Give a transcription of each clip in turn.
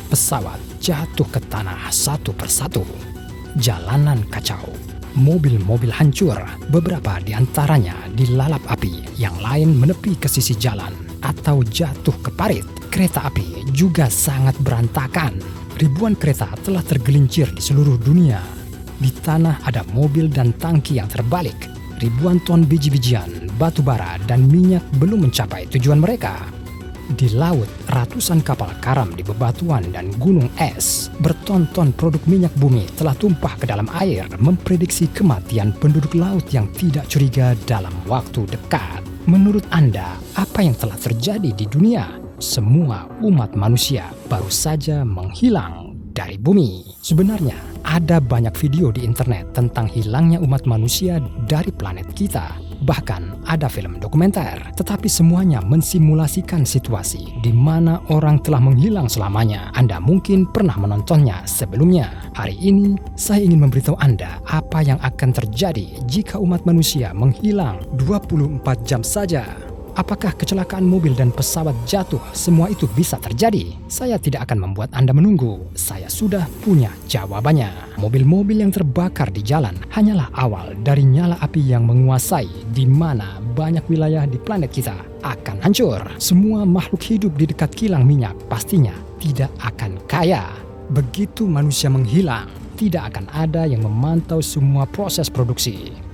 Pesawat jatuh ke tanah satu persatu. Jalanan kacau. Mobil-mobil hancur, beberapa di antaranya dilalap api, yang lain menepi ke sisi jalan atau jatuh ke parit. Kereta api juga sangat berantakan. Ribuan kereta telah tergelincir di seluruh dunia. Di tanah ada mobil dan tangki yang terbalik. Ribuan ton biji-bijian, batu bara, dan minyak belum mencapai tujuan mereka. Di laut, ratusan kapal karam di bebatuan dan gunung es. Bertonton produk minyak bumi telah tumpah ke dalam air, memprediksi kematian penduduk laut yang tidak curiga dalam waktu dekat. Menurut Anda, apa yang telah terjadi di dunia? Semua umat manusia baru saja menghilang dari bumi. Sebenarnya, ada banyak video di internet tentang hilangnya umat manusia dari planet kita. Bahkan ada film dokumenter, tetapi semuanya mensimulasikan situasi di mana orang telah menghilang selamanya. Anda mungkin pernah menontonnya sebelumnya. Hari ini, saya ingin memberitahu Anda apa yang akan terjadi jika umat manusia menghilang 24 jam saja. Apakah kecelakaan mobil dan pesawat jatuh semua itu bisa terjadi? Saya tidak akan membuat Anda menunggu. Saya sudah punya jawabannya. Mobil-mobil yang terbakar di jalan hanyalah awal dari nyala api yang menguasai di mana banyak wilayah di planet kita akan hancur. Semua makhluk hidup di dekat kilang minyak pastinya tidak akan kaya. Begitu manusia menghilang, tidak akan ada yang memantau semua proses produksi.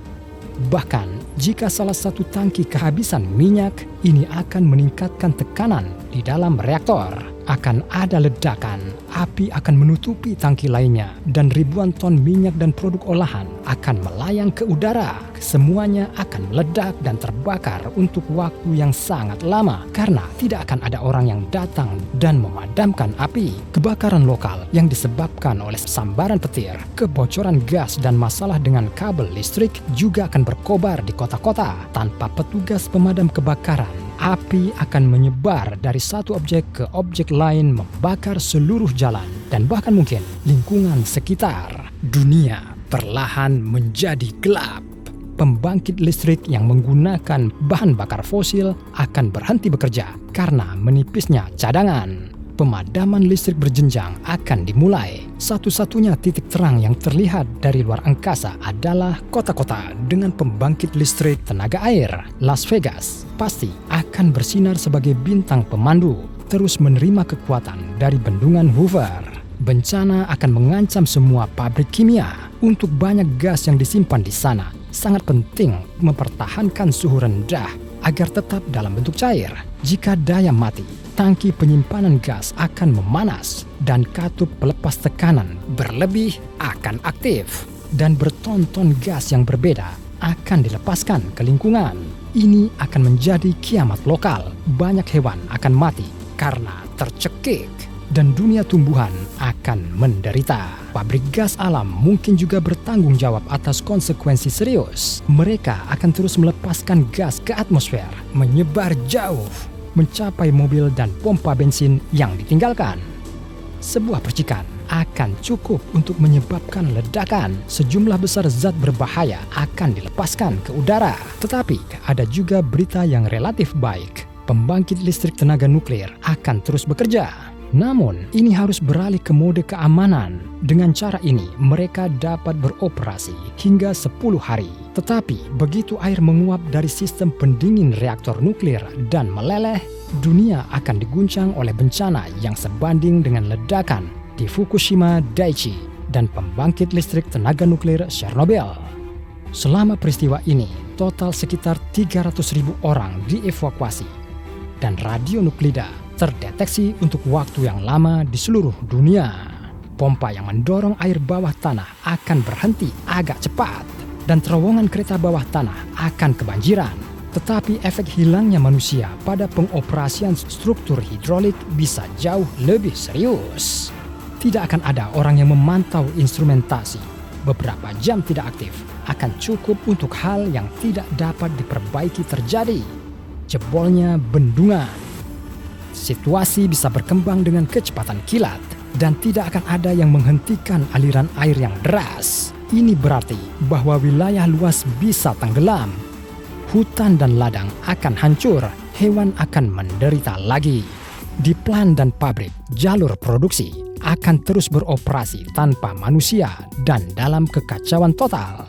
Bahkan, jika salah satu tangki kehabisan minyak, ini akan meningkatkan tekanan di dalam reaktor. Akan ada ledakan, api akan menutupi tangki lainnya, dan ribuan ton minyak dan produk olahan akan melayang ke udara. Semuanya akan meledak dan terbakar untuk waktu yang sangat lama, karena tidak akan ada orang yang datang dan memadamkan api. Kebakaran lokal yang disebabkan oleh sambaran petir, kebocoran gas, dan masalah dengan kabel listrik juga akan berkobar di kota-kota. Tanpa petugas pemadam kebakaran, api akan menyebar dari satu objek ke objek lain, membakar seluruh jalan dan bahkan mungkin lingkungan sekitar. Dunia perlahan menjadi gelap. Pembangkit listrik yang menggunakan bahan bakar fosil akan berhenti bekerja karena menipisnya cadangan. Pemadaman listrik berjenjang akan dimulai. Satu-satunya titik terang yang terlihat dari luar angkasa adalah kota-kota dengan pembangkit listrik tenaga air. Las Vegas pasti akan bersinar sebagai bintang pemandu, terus menerima kekuatan dari bendungan Hoover. Bencana akan mengancam semua pabrik kimia. Untuk banyak gas yang disimpan di sana, sangat penting mempertahankan suhu rendah agar tetap dalam bentuk cair. Jika daya mati, tangki penyimpanan gas akan memanas dan katup pelepas tekanan berlebih akan aktif, dan bertonton gas yang berbeda akan dilepaskan ke lingkungan. Ini akan menjadi kiamat lokal. Banyak hewan akan mati karena tercekik dan dunia tumbuhan akan menderita. Pabrik gas alam mungkin juga bertanggung jawab atas konsekuensi serius. Mereka akan terus melepaskan gas ke atmosfer, menyebar jauh, mencapai mobil dan pompa bensin yang ditinggalkan. Sebuah percikan akan cukup untuk menyebabkan ledakan. Sejumlah besar zat berbahaya akan dilepaskan ke udara. Tetapi ada juga berita yang relatif baik. Pembangkit listrik tenaga nuklir akan terus bekerja. Namun, ini harus beralih ke mode keamanan. Dengan cara ini, mereka dapat beroperasi hingga 10 hari. Tetapi, begitu air menguap dari sistem pendingin reaktor nuklir dan meleleh, dunia akan diguncang oleh bencana yang sebanding dengan ledakan di Fukushima Daiichi dan pembangkit listrik tenaga nuklir Chernobyl. Selama peristiwa ini, total sekitar 300.000 orang dievakuasi, dan radionuklida terdeteksi untuk waktu yang lama di seluruh dunia. Pompa yang mendorong air bawah tanah akan berhenti agak cepat, dan terowongan kereta bawah tanah akan kebanjiran. Tetapi efek hilangnya manusia pada pengoperasian struktur hidrolik bisa jauh lebih serius. Tidak akan ada orang yang memantau instrumentasi. Beberapa jam tidak aktif akan cukup untuk hal yang tidak dapat diperbaiki terjadi. Jebolnya bendungan. Situasi bisa berkembang dengan kecepatan kilat dan tidak akan ada yang menghentikan aliran air yang deras. Ini berarti bahwa wilayah luas bisa tenggelam. Hutan dan ladang akan hancur, hewan akan menderita lagi. Di plant dan pabrik, jalur produksi akan terus beroperasi tanpa manusia dan dalam kekacauan total.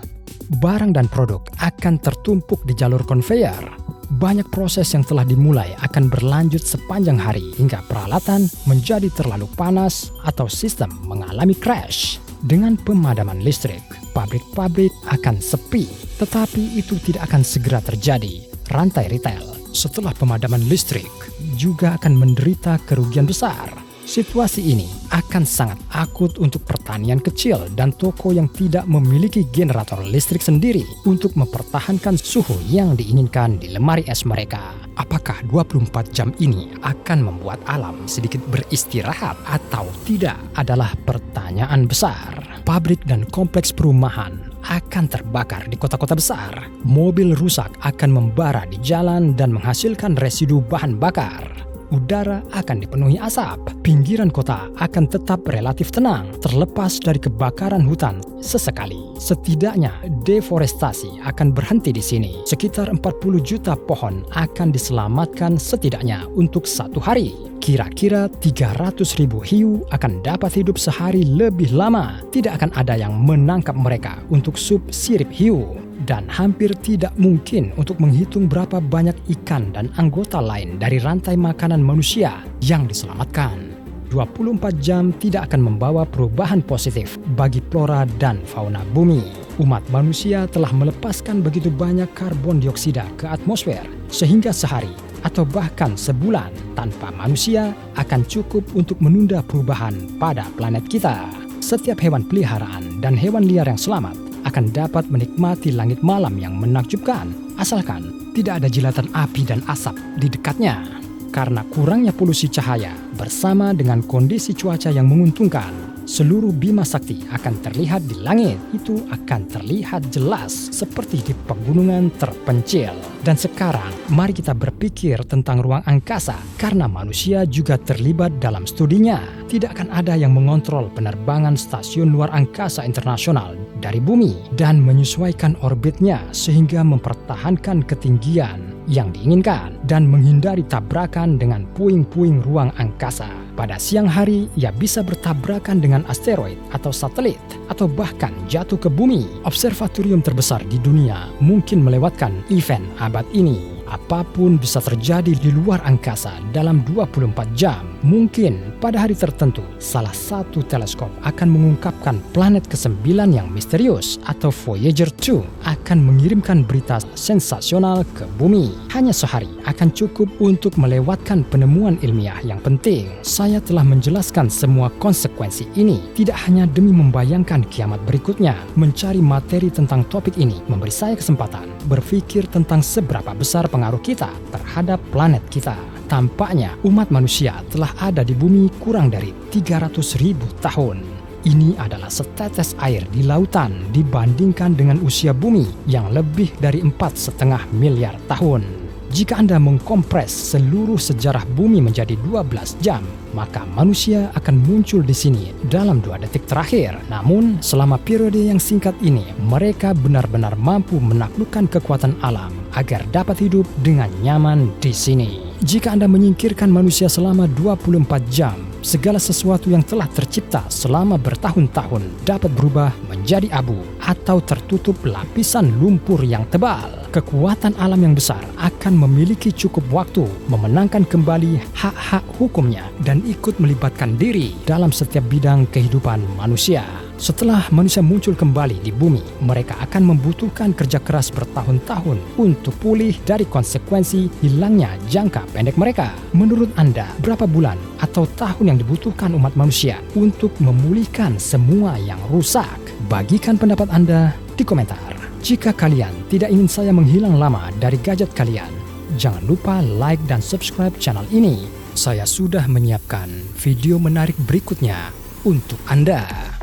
Barang dan produk akan tertumpuk di jalur konveyor. Banyak proses yang telah dimulai akan berlanjut sepanjang hari hingga peralatan menjadi terlalu panas atau sistem mengalami crash. Dengan pemadaman listrik, pabrik-pabrik akan sepi, tetapi itu tidak akan segera terjadi. Rantai retail setelah pemadaman listrik juga akan menderita kerugian besar. Situasi ini akan sangat akut untuk pertanian kecil dan toko yang tidak memiliki generator listrik sendiri untuk mempertahankan suhu yang diinginkan di lemari es mereka. Apakah 24 jam ini akan membuat alam sedikit beristirahat atau tidak adalah pertanyaan besar. Pabrik dan kompleks perumahan akan terbakar di kota-kota besar. Mobil rusak akan membara di jalan dan menghasilkan residu bahan bakar. Udara akan dipenuhi asap. Pinggiran kota akan tetap relatif tenang, terlepas dari kebakaran hutan sesekali. Setidaknya deforestasi akan berhenti di sini. Sekitar 40 juta pohon akan diselamatkan setidaknya untuk satu hari. Kira-kira 300.000 hiu akan dapat hidup sehari lebih lama. Tidak akan ada yang menangkap mereka untuk sup sirip hiu. Dan hampir tidak mungkin untuk menghitung berapa banyak ikan dan anggota lain dari rantai makanan manusia yang diselamatkan. 24 jam tidak akan membawa perubahan positif bagi flora dan fauna bumi. Umat manusia telah melepaskan begitu banyak karbon dioksida ke atmosfer sehingga sehari atau bahkan sebulan tanpa manusia akan cukup untuk menunda perubahan pada planet kita. Setiap hewan peliharaan dan hewan liar yang selamat akan dapat menikmati langit malam yang menakjubkan, asalkan tidak ada jilatan api dan asap di dekatnya. Karena kurangnya polusi cahaya bersama dengan kondisi cuaca yang menguntungkan, seluruh Bima Sakti akan terlihat di langit. Itu akan terlihat jelas seperti di pegunungan terpencil. Dan sekarang, mari kita berpikir tentang ruang angkasa, karena manusia juga terlibat dalam studinya. Tidak akan ada yang mengontrol penerbangan stasiun luar angkasa internasional dari bumi dan menyesuaikan orbitnya sehingga mempertahankan ketinggian yang diinginkan dan menghindari tabrakan dengan puing-puing ruang angkasa. Pada siang hari, ia bisa bertabrakan dengan asteroid atau satelit atau bahkan jatuh ke bumi. Observatorium terbesar di dunia mungkin melewatkan event abad ini. Apapun bisa terjadi di luar angkasa dalam 24 jam. Mungkin pada hari tertentu, salah satu teleskop akan mengungkapkan planet ke-9 yang misterius atau Voyager 2 akan mengirimkan berita sensasional ke bumi. Hanya sehari akan cukup untuk melewatkan penemuan ilmiah yang penting. Saya telah menjelaskan semua konsekuensi ini tidak hanya demi membayangkan kiamat berikutnya. Mencari materi tentang topik ini memberi saya kesempatan berpikir tentang seberapa besar pengaruh kita terhadap planet kita. Tampaknya umat manusia telah ada di bumi kurang dari 300.000 tahun. Ini adalah setetes air di lautan dibandingkan dengan usia bumi yang lebih dari 4,5 miliar tahun. Jika Anda mengkompres seluruh sejarah bumi menjadi 12 jam, maka manusia akan muncul di sini dalam 2 detik terakhir. Namun, selama periode yang singkat ini, mereka benar-benar mampu menaklukkan kekuatan alam agar dapat hidup dengan nyaman di sini. Jika Anda menyingkirkan manusia selama 24 jam, segala sesuatu yang telah tercipta selama bertahun-tahun dapat berubah menjadi abu atau tertutup lapisan lumpur yang tebal. Kekuatan alam yang besar akan memiliki cukup waktu memenangkan kembali hak-hak hukumnya dan ikut melibatkan diri dalam setiap bidang kehidupan manusia. Setelah manusia muncul kembali di bumi, mereka akan membutuhkan kerja keras bertahun-tahun untuk pulih dari konsekuensi hilangnya jangka pendek mereka. Menurut Anda, berapa bulan atau tahun yang dibutuhkan umat manusia untuk memulihkan semua yang rusak? Bagikan pendapat Anda di komentar. Jika kalian tidak ingin saya menghilang lama dari gadget kalian, jangan lupa like dan subscribe channel ini. Saya sudah menyiapkan video menarik berikutnya untuk Anda.